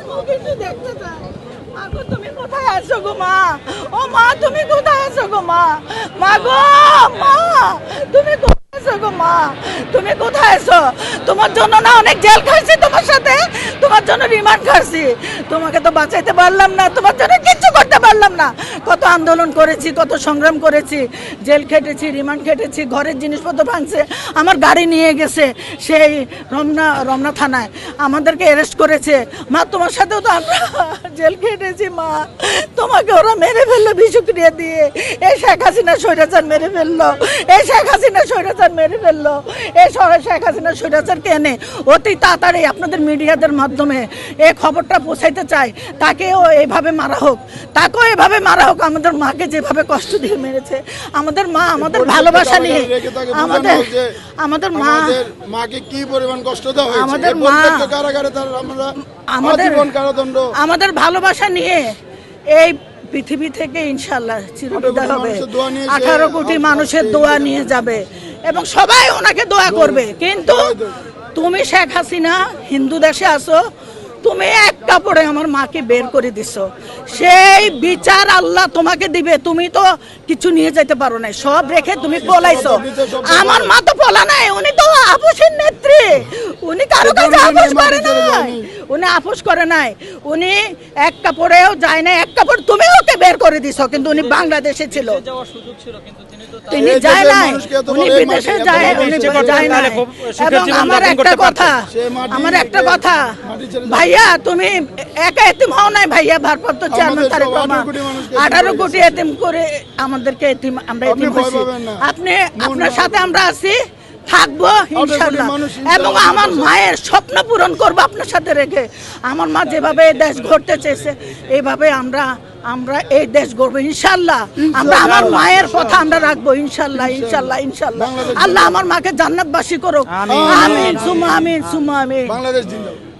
মুখ একটু দেখতে চাই। মা গো, তুমি কোথায় আছো গো মা? ও মা, তুমি কোথায় আছো গো মা? মা গো, মা তুমি কোথায় আছো গো মা? তুমি কোথায় আছো? তোমার জন্য না অনেক জেল খাইছি, তোমার সাথে তোমার জন্য রিমান্ড খাইছি। তোমাকে তো বাঁচাইতে পারলাম না, তোমার জন্য কিচ্ছু করতে পারলাম না। কত আন্দোলন করেছি, কত সংগ্রাম করেছি, জেল খেটেছি, রিমান্ড খেটেছি, ঘরের জিনিসপত্র ভাঙছে, আমার গাড়ি নিয়ে গেছে সেই রমনা থানায়, আমাদেরকে অ্যারেস্ট করেছে। মা তোমার সাথেও তো আমরা জেল খেটেছি মা। তোমাকে ওরা মেরে ফেললো বিষক্রিয়া দিয়ে। এই শেখ হাসিনা স্বৈরাচার মেরে ফেললো, এই শেখ হাসিনা স্বৈরাচার মেরে ফেললো। এই শেখ হাসিনা স্বৈরাচারকে এনে অতি তাড়াতাড়ি আপনাদের মিডিয়াদের মাধ্যমে এই খবরটা পৌঁছাইতে চাই, তাকেও এইভাবে মারা হোক, তাকেও এভাবে মারা হোক। আমাদের মাকে যেভাবে কষ্ট দিয়ে মেরেছে, আমাদের মা আমাদের ভালোবাসা নিয়ে, আমাদের মাকে কি পরিমাণ কষ্ট দেওয়া হয়েছে, আমাদের মা কারাগারে তার আমরা আমাদের আজীবন কারাদণ্ড, আমাদের ভালোবাসা নিয়ে এই পৃথিবী থেকে ইনশাআল্লাহ চিরবিদায় হবে। 18 কোটি মানুষের দোয়া নিয়ে যাবে এবং সবাই ওনাকে দোয়া করবে। কিন্তু তুমি শেখ হাসিনা হিন্দু দেশে আসো, তুমি এক কাপড়ে আমার মাকে বের করে দিছো, সেই বিচার আল্লাহ তোমাকে দিবে। তুমি তো কিছু নিয়ে যেতে পারো না, সব রেখে তুমি পলাইছো। আমার মা তো পলা নাই, উনি তো আপোষের নেত্রী, উনি কারো কাছে আপোষ করে নাই, উনি আপোষ করে নাই, উনি এক কাপড়েও যায় না। এক কাপড় তুমি ওকে বের করে দিছো, কিন্তু উনি বাংলাদেশে ছিল, তিনি যায় নাই, উনি বিদেশে যায়, উনি যায় নাই। এবং আমার একটা কথা ভাইয়া, তুমি একা এতিম হও নাই ভাইয়া, ভারপ্রাপ্ত চেয়ারম্যান তারেক রহমান 18 কোটি এতিম করে আমাদেরকে এতিম, আমরা এতিম হয়েছি। আপনার সাথে আমরা আছি, থাকবো ইনশাআল্লাহ, এবং আমার মায়ের স্বপ্ন পূরণ করবো আপনার সাথে রেখে। আমার মা যেভাবে এই দেশ গড়তে চেয়েছে, এইভাবে আমরা এই দেশ গড়বো ইনশাআল্লাহ। আমরা আমার মায়ের কথা আমরা রাখবো ইনশাআল্লাহ, ইনশাআল্লাহ, ইনশাআল্লাহ। আল্লাহ আমার মাকে জান্নাতবাসী করুক, আমিন সুম্মা আমিন সুম্মা আমিন। বাংলাদেশ জিন্দাবাদ।